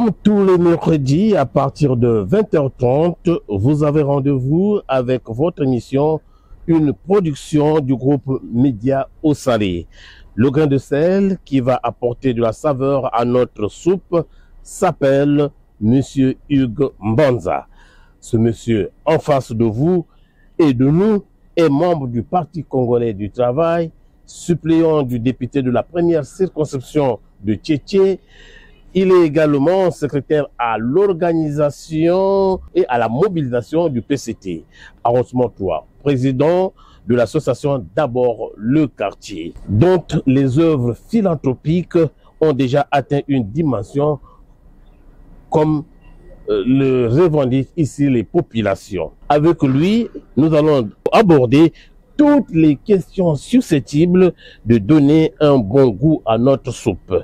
Comme tous les mercredis, à partir de 20h30, vous avez rendez-vous avec votre émission, une production du groupe Média au Salé. Le grain de sel qui va apporter de la saveur à notre soupe s'appelle Monsieur Hugues Mbanza. Ce monsieur en face de vous et de nous est membre du Parti congolais du travail, suppléant du député de la première circonscription de Tchétché. Il est également secrétaire à l'organisation et à la mobilisation du PCT. Arrondissement 3, président de l'association D'abord le quartier, dont les œuvres philanthropiques ont déjà atteint une dimension comme le revendiquent ici les populations. Avec lui, nous allons aborder toutes les questions susceptibles de donner un bon goût à notre soupe.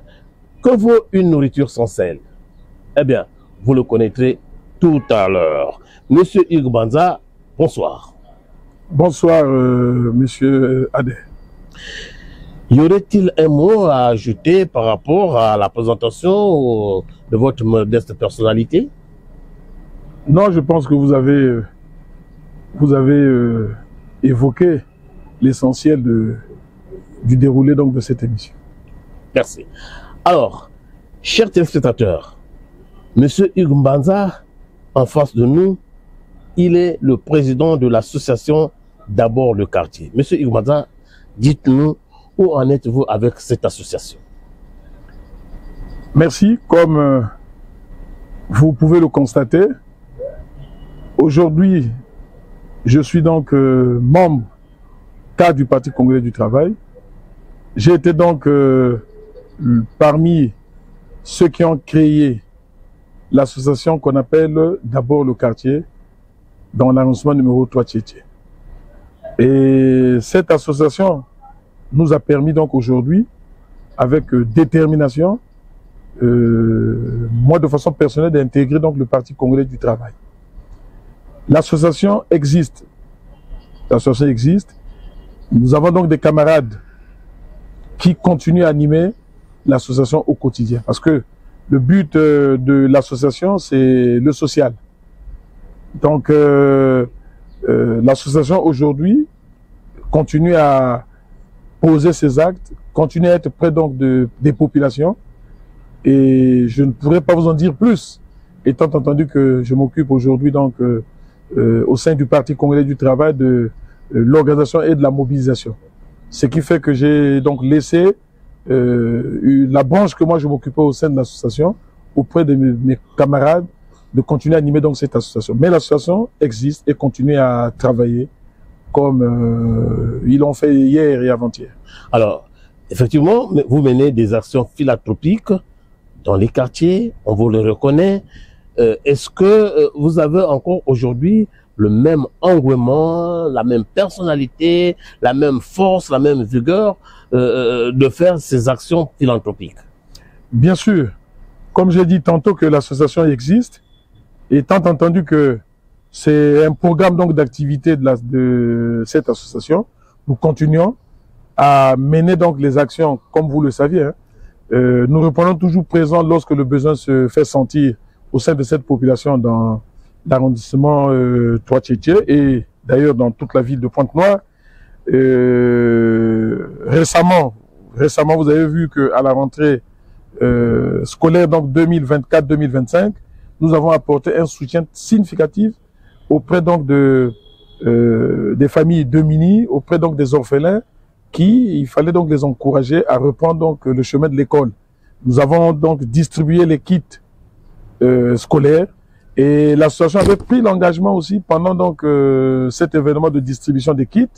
Que vaut une nourriture sans sel? Eh bien, vous le connaîtrez tout à l'heure. Monsieur Hugues Mbanza, bonsoir. Bonsoir, monsieur Adé. Y aurait-il un mot à ajouter par rapport à la présentation de votre modeste personnalité? Non, je pense que vous avez évoqué l'essentiel du déroulé donc de cette émission. Merci. Alors, chers téléspectateurs, monsieur Hugues Mbanza, en face de nous, il est le président de l'association D'abord le quartier. Monsieur Hugues Mbanza, dites-nous où en êtes-vous avec cette association? Merci. Comme vous pouvez le constater, aujourd'hui, je suis donc membre cadre du Parti congolais du travail. J'ai été donc parmi ceux qui ont créé l'association qu'on appelle D'abord le quartier dans l'arrondissement numéro 3 Tchétché. Et cette association nous a permis donc aujourd'hui, avec détermination, moi de façon personnelle, d'intégrer donc le Parti congolais du travail. L'association existe. L'association existe. Nous avons donc des camarades qui continuent à animer l'association au quotidien. Parce que le but de l'association, c'est le social. Donc, l'association aujourd'hui continue à poser ses actes, continue à être près donc des populations. Et je ne pourrais pas vous en dire plus, étant entendu que je m'occupe aujourd'hui donc au sein du Parti congolais du travail de l'organisation et de la mobilisation. Ce qui fait que j'ai donc laissé la branche que moi je m'occupais au sein de l'association auprès de mes camarades de continuer à animer donc cette association. Mais l'association existe et continue à travailler comme ils l'ont fait hier et avant-hier. Alors, effectivement, vous menez des actions philanthropiques dans les quartiers, on vous le reconnaît. Est-ce que vous avez encore aujourd'hui le même engouement, la même personnalité, la même force, la même vigueur de faire ces actions philanthropiques? Bien sûr. Comme j'ai dit tantôt que l'association existe, étant entendu que c'est un programme donc d'activité de cette association, nous continuons à mener donc les actions comme vous le saviez. Hein. Nous répondons toujours présents lorsque le besoin se fait sentir au sein de cette population dans l'arrondissement 3 Tchétché et d'ailleurs dans toute la ville de Pointe-Noire. Récemment, vous avez vu qu'à la rentrée scolaire donc 2024-2025, nous avons apporté un soutien significatif auprès donc des familles démunies, auprès donc des orphelins, il fallait donc les encourager à reprendre donc le chemin de l'école. Nous avons donc distribué les kits scolaires et l'association avait pris l'engagement aussi pendant donc cet événement de distribution des kits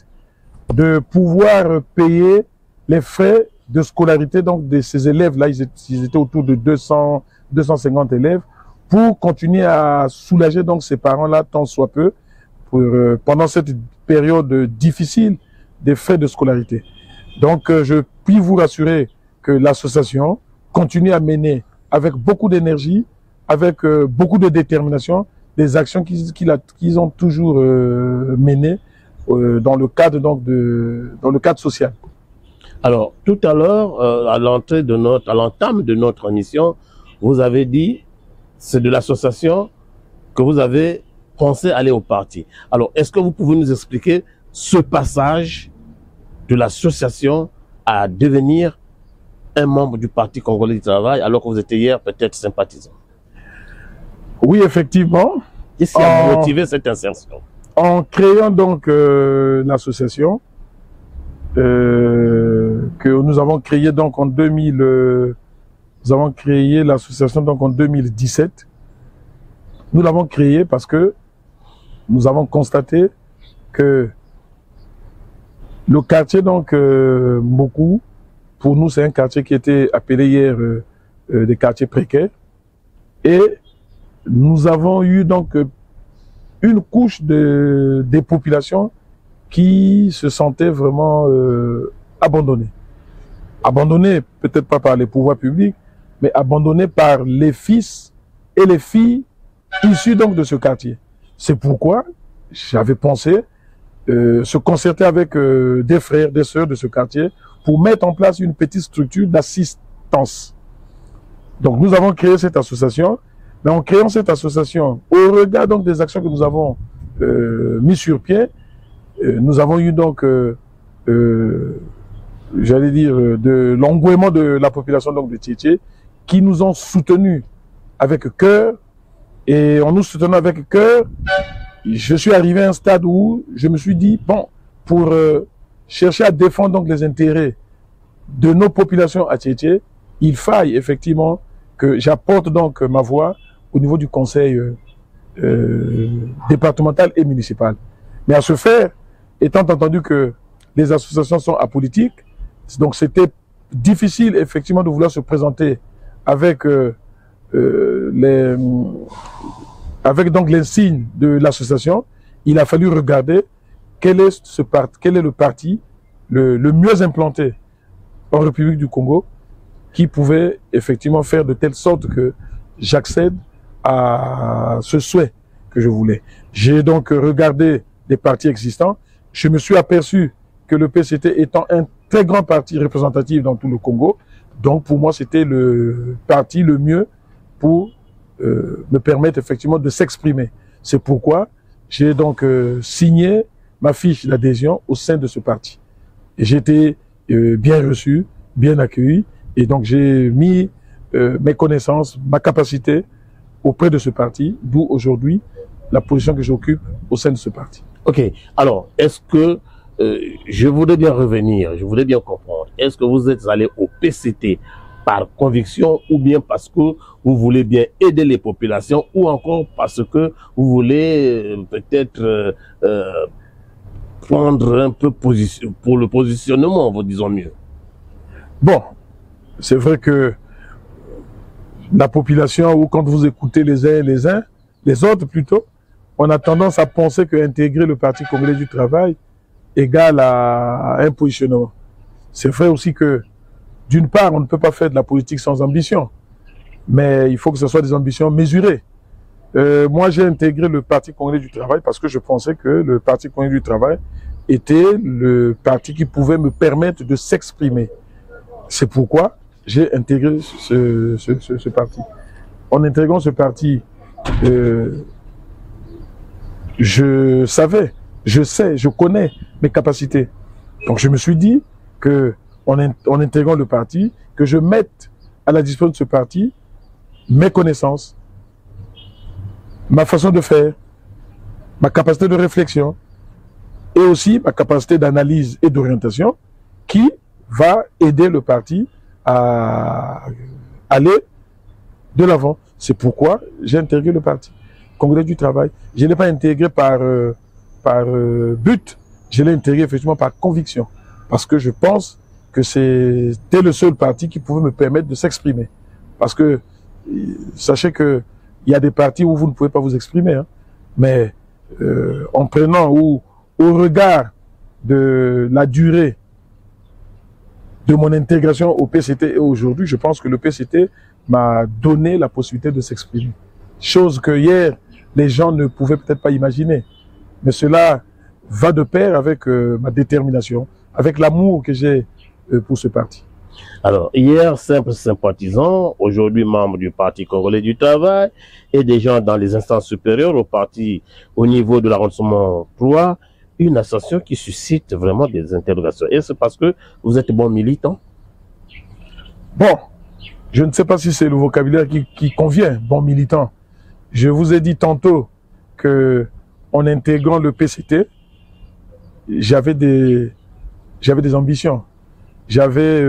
de pouvoir payer les frais de scolarité donc de ces élèves là. Ils étaient autour de 250 élèves pour continuer à soulager donc ces parents là tant soit peu pendant cette période difficile des frais de scolarité. Donc, je puis vous rassurer que l'association continue à mener avec beaucoup d'énergie, avec beaucoup de détermination, des actions qu'ils ont toujours menées dans le cadre donc dans le cadre social. Alors, tout à l'heure, à l'entame de notre émission, vous avez dit c'est de l'association que vous avez pensé aller au parti. Alors, est-ce que vous pouvez nous expliquer ce passage de l'association à devenir un membre du Parti congolais du travail, alors que vous étiez hier peut-être sympathisant? Oui, effectivement. Qu'est-ce qui a motivé cette insertion? En créant donc l'association, que nous avons créée donc en 2000, nous avons créé l'association donc en 2017. Nous l'avons créée parce que nous avons constaté que le quartier donc Mboku, pour nous c'est un quartier qui était appelé hier des quartiers précaires, et nous avons eu donc une couche des populations qui se sentaient vraiment abandonnées. Abandonnées peut-être pas par les pouvoirs publics, mais abandonnées par les fils et les filles issus donc de ce quartier. C'est pourquoi j'avais pensé se concerter avec des frères, des sœurs de ce quartier pour mettre en place une petite structure d'assistance. Donc nous avons créé cette association, mais en créant cette association, au regard donc des actions que nous avons mis sur pied, nous avons eu donc, j'allais dire, de l'engouement de la population donc de Tietê, qui nous ont soutenus avec cœur, et en nous soutenant avec cœur, je suis arrivé à un stade où je me suis dit, bon, pour chercher à défendre donc les intérêts de nos populations à Tietê, il faille effectivement que j'apporte donc ma voix au niveau du conseil départemental et municipal. Mais à ce faire, étant entendu que les associations sont apolitiques, donc c'était difficile effectivement de vouloir se présenter avec avec donc l'insigne de l'association. Il a fallu regarder quel est le parti le mieux implanté en République du Congo, qui pouvait effectivement faire de telle sorte que j'accède à ce souhait que je voulais. J'ai donc regardé les partis existants. Je me suis aperçu que le PCT étant un très grand parti représentatif dans tout le Congo, donc pour moi c'était le parti le mieux pour me permettre effectivement de s'exprimer. C'est pourquoi j'ai donc signé ma fiche d'adhésion au sein de ce parti. Et j'ai été bien reçu, bien accueilli, et donc j'ai mis mes connaissances, ma capacité auprès de ce parti, d'où aujourd'hui la position que j'occupe au sein de ce parti. Ok, alors est-ce que, je voudrais bien revenir, je voudrais bien comprendre, est-ce que vous êtes allé au PCT par conviction ou bien parce que vous voulez bien aider les populations ou encore parce que vous voulez peut-être prendre un peu position pour le positionnement, vous disons mieux? Bon, c'est vrai que la population, ou quand vous écoutez les uns et les autres plutôt, on a tendance à penser qu'intégrer le Parti congolais du travail égale à un positionnement. C'est vrai aussi que, d'une part, on ne peut pas faire de la politique sans ambition, mais il faut que ce soit des ambitions mesurées. Moi, j'ai intégré le Parti congolais du travail parce que je pensais que le Parti congolais du travail était le parti qui pouvait me permettre de s'exprimer. C'est pourquoi j'ai intégré ce parti. En intégrant ce parti, je savais, je sais, je connais mes capacités. Donc je me suis dit que en intégrant le parti, que je mette à la disposition de ce parti mes connaissances, ma façon de faire, ma capacité de réflexion et aussi ma capacité d'analyse et d'orientation qui va aider le parti à aller de l'avant. C'est pourquoi j'ai intégré le Parti congolais du travail. Je ne l'ai pas intégré par but, je l'ai intégré effectivement par conviction. Parce que je pense que c'était le seul parti qui pouvait me permettre de s'exprimer. Parce que, sachez que il y a des partis où vous ne pouvez pas vous exprimer, hein, mais en prenant ou au regard de la durée de mon intégration au PCT et aujourd'hui, je pense que le PCT m'a donné la possibilité de s'exprimer. Chose que hier, les gens ne pouvaient peut-être pas imaginer. Mais cela va de pair avec ma détermination, avec l'amour que j'ai pour ce parti. Alors, hier, simple sympathisant, aujourd'hui membre du Parti congolais du travail et des gens dans les instances supérieures au parti au niveau de l'arrondissement 3, une association qui suscite vraiment des interrogations. Et c'est parce que vous êtes bon militant? Bon, je ne sais pas si c'est le vocabulaire qui convient, bon militant. Je vous ai dit tantôt que en intégrant le PCT, j'avais des ambitions. J'avais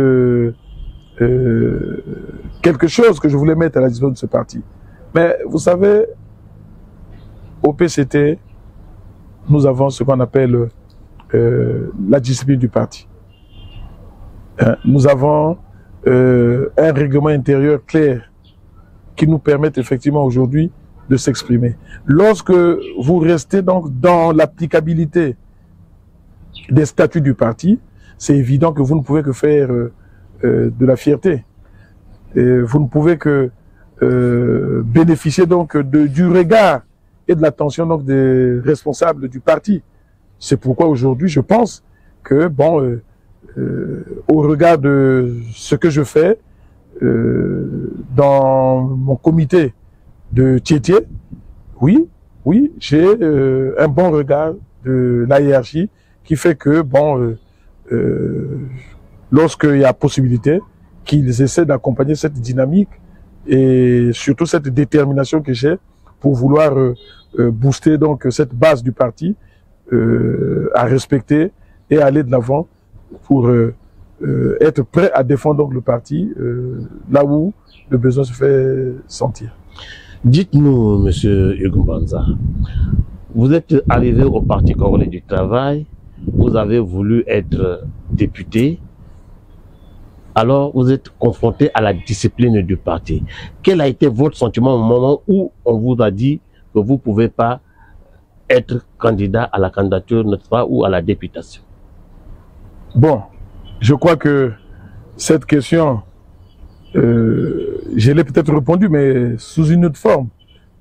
quelque chose que je voulais mettre à la disposition de ce parti. Mais vous savez, au PCT, nous avons ce qu'on appelle la discipline du parti. Nous avons un règlement intérieur clair qui nous permet effectivement aujourd'hui de s'exprimer. Lorsque vous restez donc dans l'applicabilité des statuts du parti, c'est évident que vous ne pouvez que faire de la fierté. Et vous ne pouvez que bénéficier donc du regard et de l'attention donc des responsables du parti. C'est pourquoi aujourd'hui je pense que bon, au regard de ce que je fais dans mon comité de Tiétié, oui, j'ai un bon regard de la hiérarchie qui fait que bon, lorsqu'il y a possibilité, qu'ils essaient d'accompagner cette dynamique et surtout cette détermination que j'ai pour vouloir booster donc cette base du parti à respecter et à aller de l'avant pour être prêt à défendre donc le parti là où le besoin se fait sentir. Dites-nous, Monsieur Hugo Mbanza, vous êtes arrivé au Parti congolais du travail, vous avez voulu être député, alors vous êtes confronté à la discipline du parti. Quel a été votre sentiment au moment où on vous a dit que vous ne pouvez pas être candidat à la candidature, n'est-ce pas, ou à la députation? Bon, je crois que cette question, je l'ai peut-être répondu, mais sous une autre forme.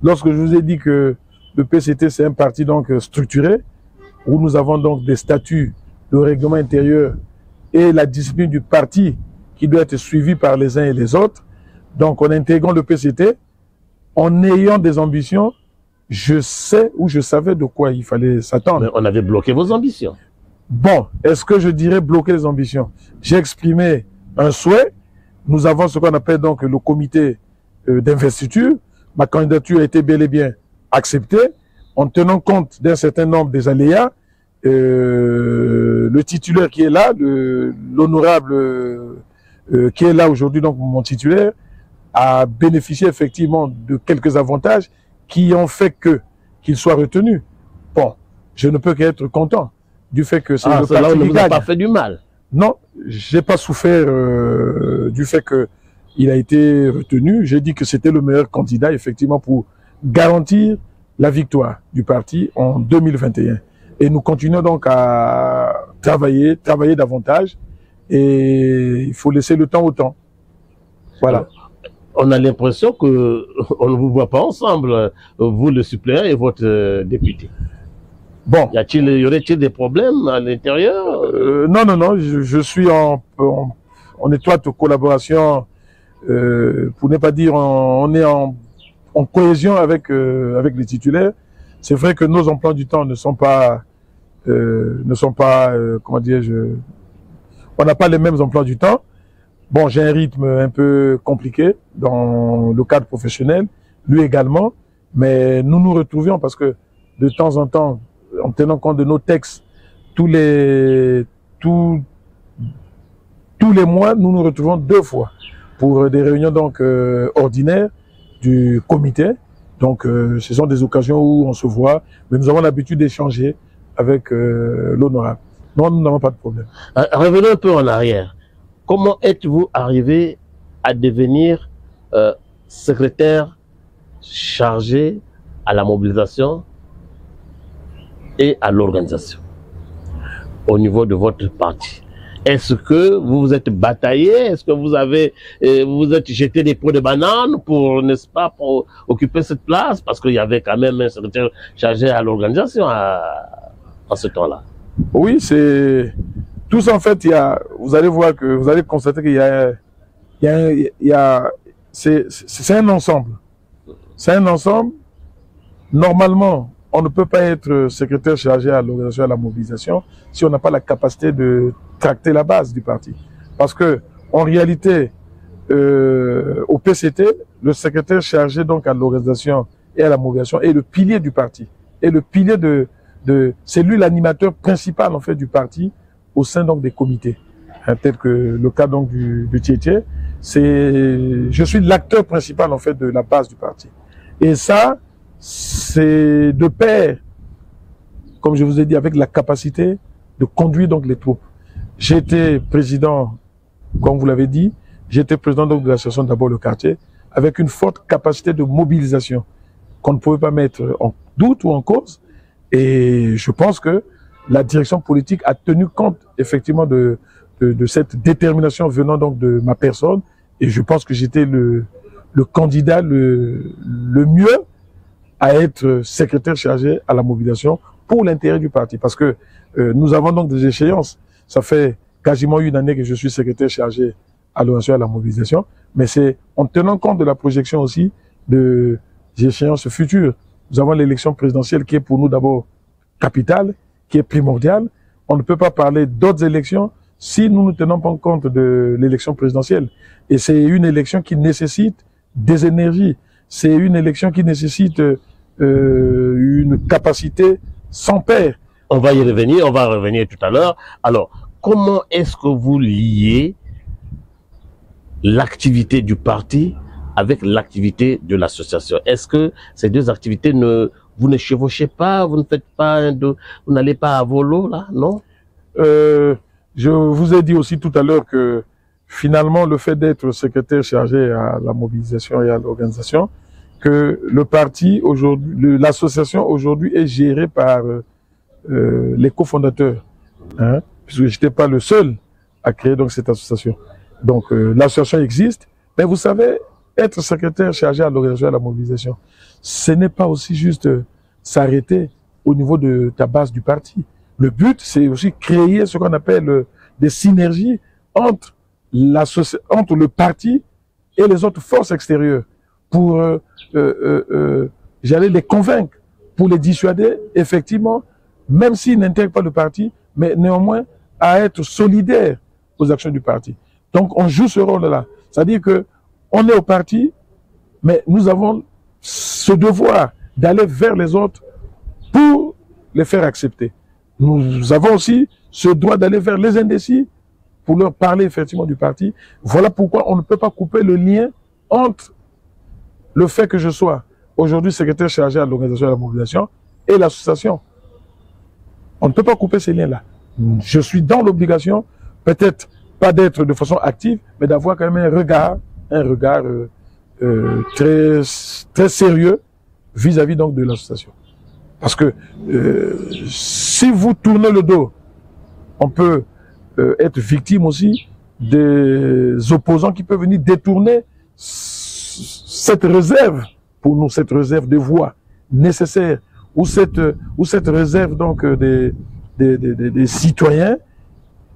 Lorsque je vous ai dit que le PCT, c'est un parti donc structuré, où nous avons donc des statuts, le règlement intérieur et la discipline du parti qui doit être suivie par les uns et les autres. Donc, en intégrant le PCT, en ayant des ambitions, je sais ou je savais de quoi il fallait s'attendre. Mais on avait bloqué vos ambitions. Bon, est-ce que je dirais bloquer les ambitions? J'ai exprimé un souhait. Nous avons ce qu'on appelle donc le comité d'investiture. Ma candidature a été bel et bien acceptée en tenant compte d'un certain nombre des aléas. Le titulaire qui est là, l'honorable qui est là aujourd'hui, donc mon titulaire, a bénéficié effectivement de quelques avantages qui ont fait qu'il soit retenu. Bon, je ne peux qu'être content du fait que c'est le parti qui gagne. Vous pas fait du mal. Non, j'ai pas souffert du fait qu'il a été retenu. J'ai dit que c'était le meilleur candidat effectivement pour garantir la victoire du parti en 2021. Et nous continuons donc à travailler davantage et il faut laisser le temps au temps. Voilà. On a l'impression que on ne vous voit pas ensemble, vous le suppléant et votre député. Bon. Y aurait-il des problèmes à l'intérieur? Non, je suis en étroite collaboration, pour ne pas dire on est en cohésion avec les titulaires. C'est vrai que nos emplois du temps ne sont pas comment dirais-je, on n'a pas les mêmes emplois du temps. Bon, j'ai un rythme un peu compliqué dans le cadre professionnel, lui également, mais nous nous retrouvions parce que de temps en temps, en tenant compte de nos textes, tous les mois, nous nous retrouvons 2 fois pour des réunions donc ordinaires du comité. Donc, ce sont des occasions où on se voit, mais nous avons l'habitude d'échanger avec l'honorable. Non, nous n'avons pas de problème. Revenons un peu en arrière. Comment êtes-vous arrivé à devenir secrétaire chargé à la mobilisation et à l'organisation au niveau de votre parti? Est-ce que vous vous êtes bataillé? Est-ce que vous vous êtes jeté des pots de banane pour, n'est-ce pas, pour occuper cette place? Parce qu'il y avait quand même un secrétaire chargé à l'organisation en ce temps-là. Oui, c'est tout ça, en fait, vous allez voir que, vous allez constater c'est un ensemble. C'est un ensemble. Normalement, on ne peut pas être secrétaire chargé à l'organisation et à la mobilisation si on n'a pas la capacité de tracter la base du parti. Parce que, en réalité, au PCT, le secrétaire chargé donc à l'organisation et à la mobilisation est le pilier du parti. Et le pilier c'est lui l'animateur principal en fait du parti au sein donc des comités. Tel que le cas donc du Tietie, je suis l'acteur principal en fait de la base du parti. Et ça, c'est de pair, comme je vous ai dit, avec la capacité de conduire donc les troupes. J'étais président, comme vous l'avez dit, j'étais président donc de l'association d'abord le quartier, avec une forte capacité de mobilisation qu'on ne pouvait pas mettre en doute ou en cause. Et je pense que la direction politique a tenu compte effectivement de cette détermination venant donc de ma personne. Et je pense que j'étais le candidat le mieux à être secrétaire chargé à la mobilisation pour l'intérêt du parti. Parce que nous avons donc des échéances. Ça fait quasiment une année que je suis secrétaire chargé à l'organisation et à la mobilisation. Mais c'est en tenant compte de la projection aussi des échéances futures. Nous avons l'élection présidentielle qui est pour nous d'abord capitale, qui est primordiale. On ne peut pas parler d'autres élections si nous ne tenons pas compte de l'élection présidentielle. Et c'est une élection qui nécessite des énergies. C'est une élection qui nécessite une capacité sans pair. On va revenir tout à l'heure. Alors, comment est-ce que vous liez l'activité du parti avec l'activité de l'association? Est-ce que ces deux activités vous ne chevauchez pas, vous ne faites pas vous n'allez pas à volo là, non? Je vous ai dit aussi tout à l'heure que finalement le fait d'être secrétaire chargé à la mobilisation et à l'organisation, que le parti aujourd'hui, l'association aujourd'hui est gérée par les cofondateurs, hein, puisque j'étais pas le seul à créer donc cette association. Donc l'association existe, mais vous savez, être secrétaire chargé à l'organisation et à la mobilisation, ce n'est pas aussi juste s'arrêter au niveau de ta base du parti. Le but, c'est aussi créer ce qu'on appelle des synergies entre le parti et les autres forces extérieures pour, j'allais les convaincre, pour les dissuader, effectivement, même s'ils n'intègrent pas le parti, mais néanmoins à être solidaires aux actions du parti. Donc, on joue ce rôle-là. C'est-à-dire que on est au parti, mais nous avons ce devoir d'aller vers les autres pour les faire accepter. Nous avons aussi ce droit d'aller vers les indécis pour leur parler effectivement du parti. Voilà pourquoi on ne peut pas couper le lien entre le fait que je sois aujourd'hui secrétaire chargé à l'organisation et à la mobilisation et l'association. On ne peut pas couper ces liens-là. Je suis dans l'obligation, peut-être pas d'être de façon active, mais d'avoir quand même un regard très, très sérieux vis-à-vis donc de l'association. Parce que si vous tournez le dos, on peut être victime aussi des opposants qui peuvent venir détourner cette réserve, pour nous, cette réserve de voix nécessaire, ou cette réserve donc des citoyens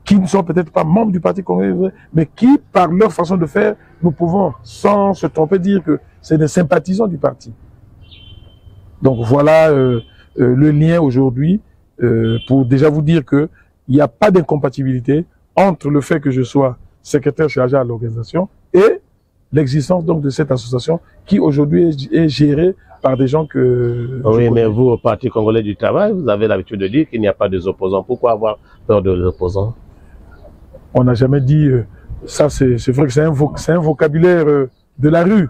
qui ne sont peut-être pas membres du Parti congolais, mais qui, par leur façon de faire, nous pouvons, sans se tromper, dire que c'est des sympathisants du parti. Donc voilà le lien aujourd'hui, pour déjà vous dire que il n'y a pas d'incompatibilité entre le fait que je sois secrétaire chargé à l'organisation et l'existence donc de cette association qui aujourd'hui est gérée par des gens que... Oui, mais vous, au Parti congolais du travail, vous avez l'habitude de dire qu'il n'y a pas des opposants. Pourquoi avoir peur des opposants? On n'a jamais dit... ça, c'est vrai que c'est un vocabulaire de la rue.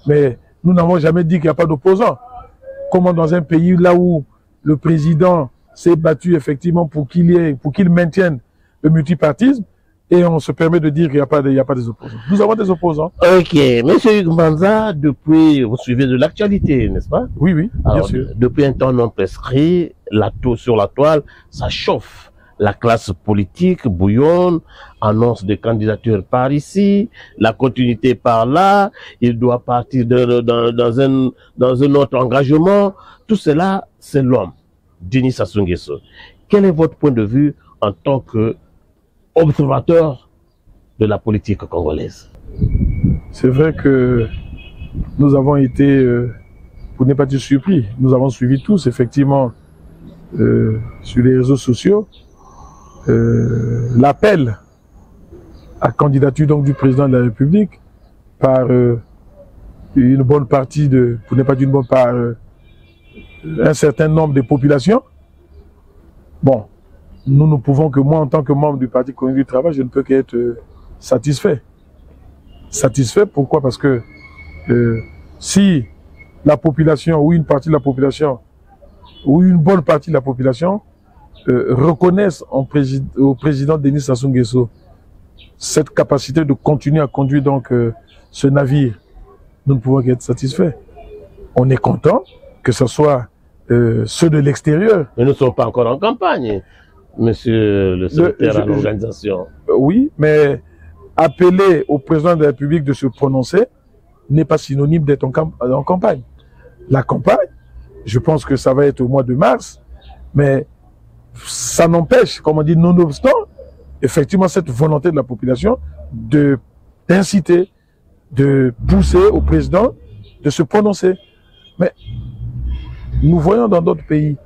Mais nous n'avons jamais dit qu'il n'y a pas d'opposants. Comment dans un pays là où le président s'est battu effectivement pour qu'il maintienne le multipartisme, et on se permet de dire qu'il n'y a pas des opposants. Nous avons des opposants. Ok. Monsieur Hugues Manza, depuis, vous suivez de l'actualité, n'est-ce pas? Oui, oui, bien sûr. Depuis un temps non prescrit, sur la toile, ça chauffe. La classe politique bouillonne, annonce des candidatures par ici, la continuité par là, il doit partir dans un autre engagement. Tout cela, c'est l'homme, Denis Sassou Nguesso. Quel est votre point de vue en tant que observateur de la politique congolaise. C'est vrai que nous avons été, pour ne pas dire surpris, nous avons suivi tous, effectivement, sur les réseaux sociaux, l'appel à candidature donc du président de la République par une bonne partie pour ne pas dire une bonne part, un certain nombre de populations. Bon, nous ne pouvons que, moi en tant que membre du Parti communiste du travail, je ne peux qu'être satisfait. Satisfait, pourquoi? Parce que si la population, ou une partie de la population, ou une bonne partie de la population, reconnaissent au président Denis Sassou Nguesso cette capacité de continuer à conduire donc ce navire, nous ne pouvons qu'être satisfaits. On est content que ce soit ceux de l'extérieur. Mais nous ne sommes pas encore en campagne, monsieur le secrétaire à l'organisation. Oui, mais appeler au président de la République de se prononcer n'est pas synonyme d'être en campagne. La campagne, je pense que ça va être au mois de mars, mais ça n'empêche, comme on dit, nonobstant, effectivement, cette volonté de la population d'inciter, de pousser au président de se prononcer. Mais nous voyons dans d'autres pays,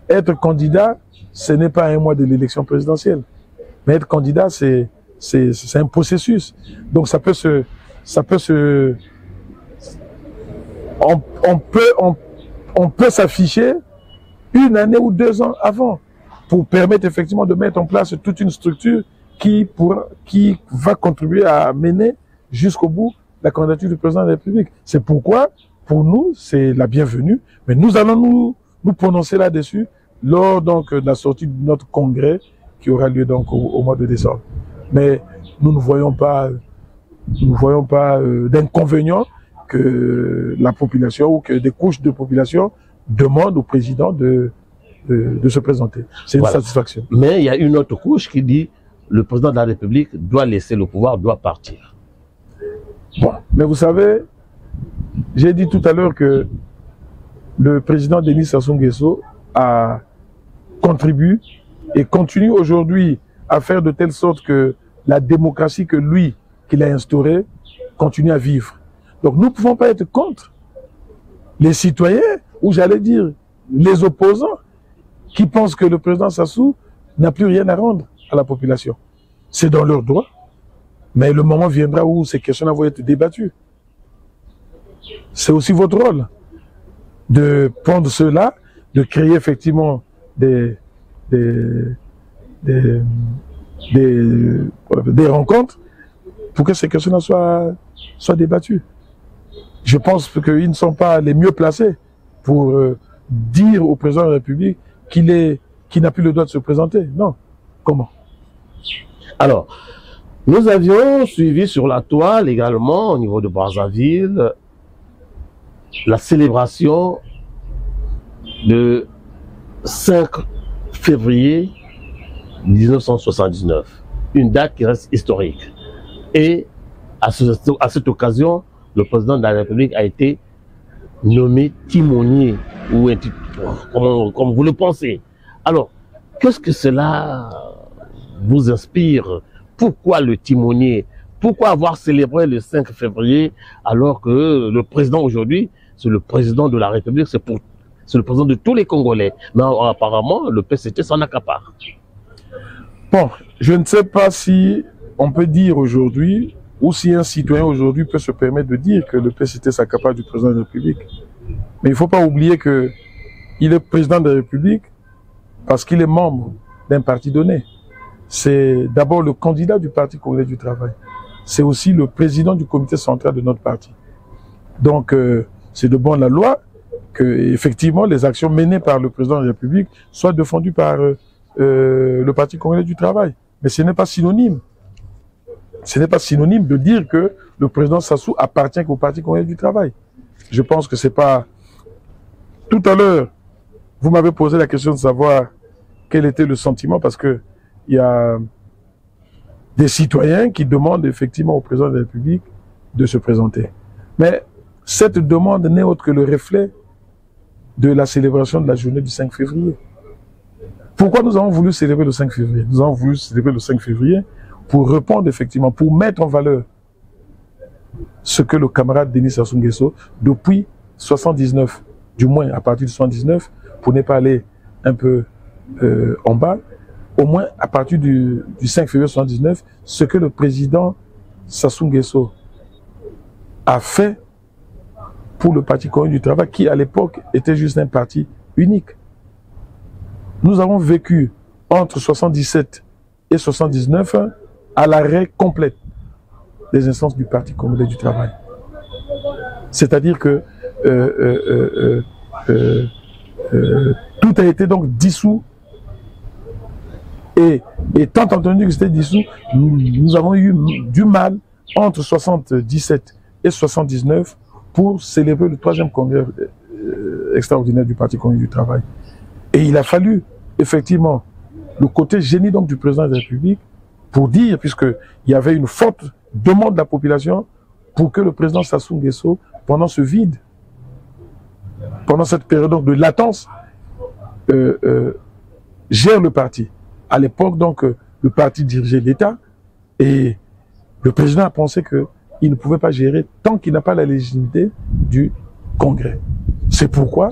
être candidat, ce n'est pas un mois de l'élection présidentielle. Mais être candidat, c'est un processus. Donc on peut s'afficher 1 année ou 2 ans avant pour permettre effectivement de mettre en place toute une structure qui va contribuer à mener jusqu'au bout la candidature du président de la République. C'est pourquoi, pour nous, c'est la bienvenue, mais nous allons nous prononcer là-dessus lors donc de la sortie de notre congrès qui aura lieu donc au mois de décembre. Mais nous ne voyons pas d'inconvénient que la population ou que des couches de population demandent au président de se présenter. C'est une satisfaction. Mais il y a une autre couche qui dit le président de la République doit laisser le pouvoir, doit partir. Bon, mais vous savez, j'ai dit tout à l'heure que le président Denis Sassou Nguesso a contribué et continue aujourd'hui à faire de telle sorte que la démocratie qu'il a instaurée continue à vivre. Donc nous ne pouvons pas être contre les citoyens, ou j'allais dire les opposants, qui pensent que le président Sassou n'a plus rien à rendre à la population. C'est dans leur droit, mais le moment viendra où ces questions-là vont être débattues. C'est aussi votre rôle de prendre cela, de créer effectivement des rencontres pour que ces questions-là soient débattues. Je pense qu'ils ne sont pas les mieux placés pour dire au président de la République qu'il n'a plus le droit de se présenter. Non. Comment? Alors, nous avions suivi sur la toile également, au niveau de Brazzaville, la célébration de 5 février 1979, une date qui reste historique. Et à cette occasion, le président de la République a été nommé timonier, ou comme vous le pensez. Alors, qu'est-ce que cela vous inspire? Pourquoi le timonier? Pourquoi avoir célébré le 5 février alors que le président aujourd'hui, c'est le président de la République, c'est le président de tous les Congolais. Mais apparemment, le PCT s'en accapare. Bon, je ne sais pas si on peut dire aujourd'hui, ou si un citoyen aujourd'hui peut se permettre de dire que le PCT s'accapare du président de la République. Mais il ne faut pas oublier qu'il est président de la République parce qu'il est membre d'un parti donné. C'est d'abord le candidat du Parti congolais du travail. C'est aussi le président du comité central de notre parti. Donc, c'est de bonne la loi que, effectivement, les actions menées par le président de la République soient défendues par le Parti congolais du travail. Mais ce n'est pas synonyme. Ce n'est pas synonyme de dire que le président Sassou appartient au Parti congolais du travail. Je pense que c'est pas... Tout à l'heure, vous m'avez posé la question de savoir quel était le sentiment, parce que il y a des citoyens qui demandent effectivement au président de la République de se présenter. Mais cette demande n'est autre que le reflet de la célébration de la journée du 5 février. Pourquoi nous avons voulu célébrer le 5 février? Nous avons voulu célébrer le 5 février pour répondre effectivement, pour mettre en valeur ce que le camarade Denis Sassou Nguesso, depuis 79, du moins à partir de 79, pour ne pas aller un peu en bas, au moins à partir du 5 février 79, ce que le président Sassou Nguesso a fait pour le Parti congolais du travail, qui à l'époque était juste un parti unique. Nous avons vécu entre 77 et 79 à l'arrêt complet des instances du Parti congolais du travail. C'est-à-dire que tout a été donc dissous, et tant entendu que c'était dissous, nous avons eu du mal entre 77 et 79 pour célébrer le 3e congrès extraordinaire du Parti congolais du travail. Et il a fallu effectivement le côté génie donc du président de la République pour dire, puisqu'il y avait une forte demande de la population pour que le président Sassou Nguesso, pendant ce vide, pendant cette période donc de latence, gère le parti. À l'époque, donc, le parti dirigeait l'État, et le président a pensé qu'il ne pouvait pas gérer tant qu'il n'a pas la légitimité du Congrès. C'est pourquoi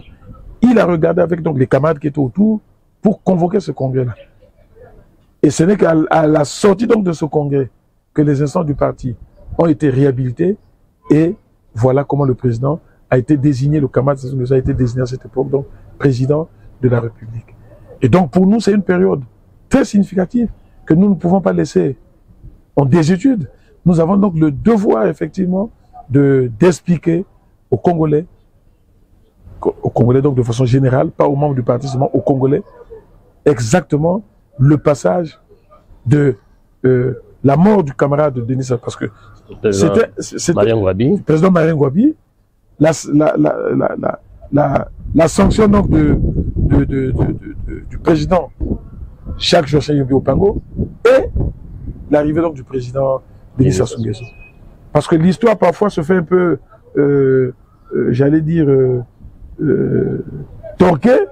il a regardé avec donc les camarades qui étaient autour pour convoquer ce congrès-là. Et ce n'est qu'à la sortie donc de ce congrès que les instances du parti ont été réhabilitées, et voilà comment le président a été désigné, le camarade Sassou Nguesso a été désigné à cette époque donc président de la République. Et donc pour nous c'est une période très significative que nous ne pouvons pas laisser en désuétude. Nous avons donc le devoir effectivement d'expliquer aux Congolais donc de façon générale, pas aux membres du parti, seulement aux Congolais, exactement le passage de la mort du camarade de Denis Sassou, parce que c'était le président Marien Ngouabi, la sanction donc du président Jacques Joachim Yombi Opango et l'arrivée donc du président Denis Sassou Nguesso. Parce que l'histoire parfois se fait un peu, j'allais dire, torquée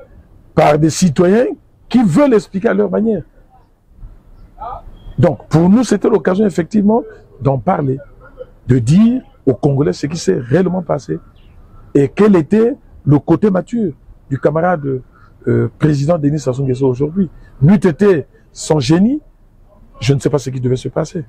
par des citoyens qui veulent expliquer à leur manière. Donc pour nous c'était l'occasion effectivement d'en parler, de dire aux Congolais ce qui s'est réellement passé et quel était le côté mature du camarade président Denis Sassou Nguesso aujourd'hui. N'eût été son génie, je ne sais pas ce qui devait se passer.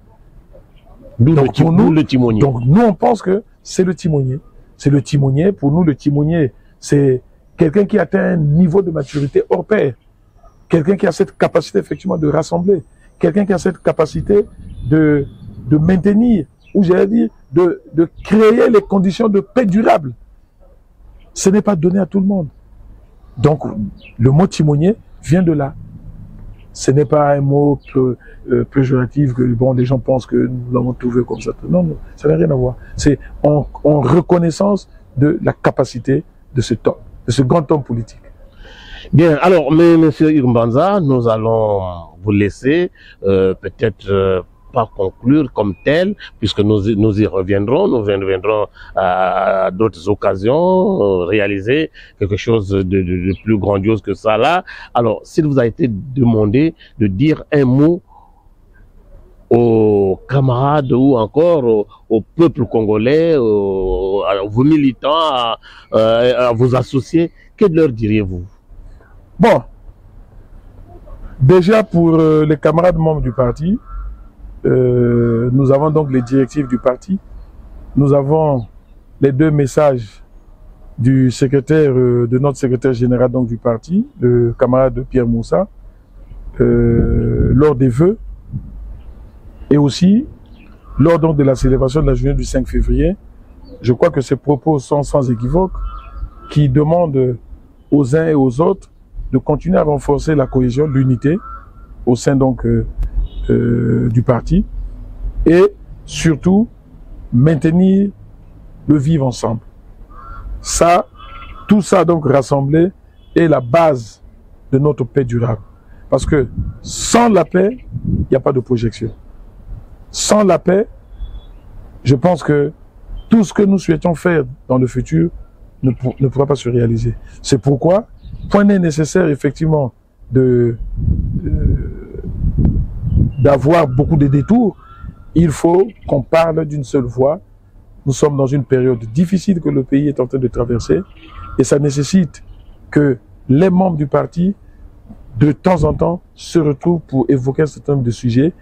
Donc nous on pense que c'est le timonier. C'est le timonier. Pour nous le timonier c'est quelqu'un qui atteint un niveau de maturité hors pair. Quelqu'un qui a cette capacité effectivement de rassembler. Quelqu'un qui a cette capacité de maintenir, ou j'allais dire, de créer les conditions de paix durable. Ce n'est pas donné à tout le monde. Donc, le mot timonier vient de là. Ce n'est pas un mot péjoratif que bon, les gens pensent que nous l'avons trouvé comme ça. Non, non, ça n'a rien à voir. C'est en reconnaissance de la capacité de ce grand homme politique. Bien, alors, monsieur Irumbanza, nous allons vous laisser peut-être pas conclure comme tel, puisque nous y reviendrons, à d'autres occasions, réaliser quelque chose de plus grandiose que ça là. Alors, s'il vous a été demandé de dire un mot aux camarades ou encore au peuple congolais, à vos militants, à vos associés, que leur diriez-vous? Bon, déjà pour les camarades membres du parti, nous avons donc les directives du parti, nous avons les 2 messages du secrétaire, de notre secrétaire général donc du parti, le camarade Pierre Moussa, lors des vœux, et aussi lors donc de la célébration de la journée du 5 février. Je crois que ces propos sont sans équivoque, qui demandent aux uns et aux autres de continuer à renforcer la cohésion, l'unité au sein donc du parti, et surtout maintenir le vivre ensemble. Ça, tout ça donc rassemblé est la base de notre paix durable. Parce que sans la paix, il n'y a pas de projection. Sans la paix, je pense que tout ce que nous souhaitons faire dans le futur ne pourra pas se réaliser. C'est pourquoi, point est nécessaire effectivement d'avoir beaucoup de détours. Il faut qu'on parle d'une seule voix. Nous sommes dans une période difficile que le pays est en train de traverser et ça nécessite que les membres du parti, de temps en temps, se retrouvent pour évoquer un certain nombre de sujets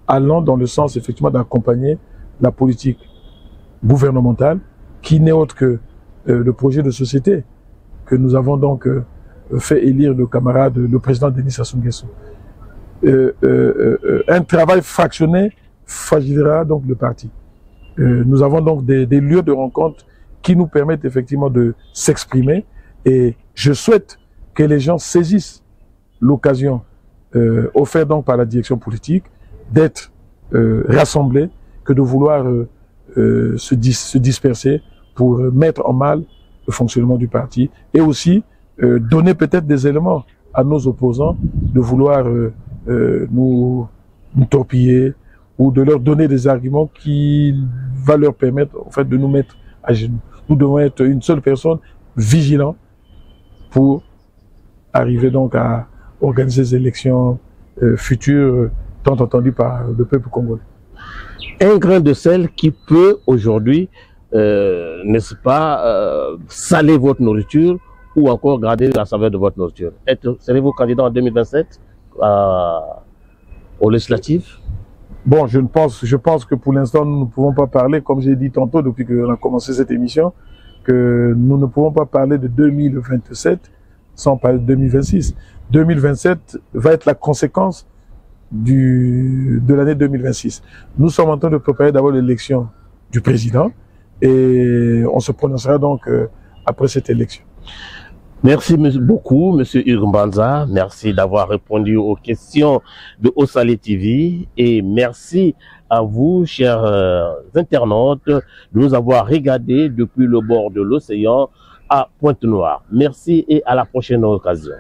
allant dans le sens effectivement d'accompagner la politique gouvernementale qui n'est autre que le projet de société que nous avons donc fait élire le président Denis Sassou Nguesso. Un travail fractionné fragilera donc le parti. Nous avons donc des lieux de rencontre qui nous permettent effectivement de s'exprimer et je souhaite que les gens saisissent l'occasion offerte donc par la direction politique d'être rassemblés que de vouloir se disperser pour mettre en mal le fonctionnement du parti et aussi donner peut-être des éléments à nos opposants de vouloir nous torpiller ou de leur donner des arguments qui va leur permettre en fait de nous mettre à genoux. Nous devons être une seule personne vigilante pour arriver donc à organiser des élections futures tant entendues par le peuple congolais. Un grain de sel qui peut aujourd'hui, n'est-ce pas, saler votre nourriture ou encore garder la saveur de votre nourriture. Serez-vous candidat en 2027 aux législatives? Bon, je pense que pour l'instant, nous ne pouvons pas parler, comme j'ai dit tantôt depuis qu'on a commencé cette émission, que nous ne pouvons pas parler de 2027 sans parler de 2026. 2027 va être la conséquence de l'année 2026. Nous sommes en train de préparer d'abord l'élection du président et on se prononcera donc après cette élection. Merci beaucoup, M. Hugues Mbanza. Merci d'avoir répondu aux questions de Osale TV et merci à vous, chers internautes, de nous avoir regardés depuis le bord de l'océan à Pointe-Noire. Merci et à la prochaine occasion.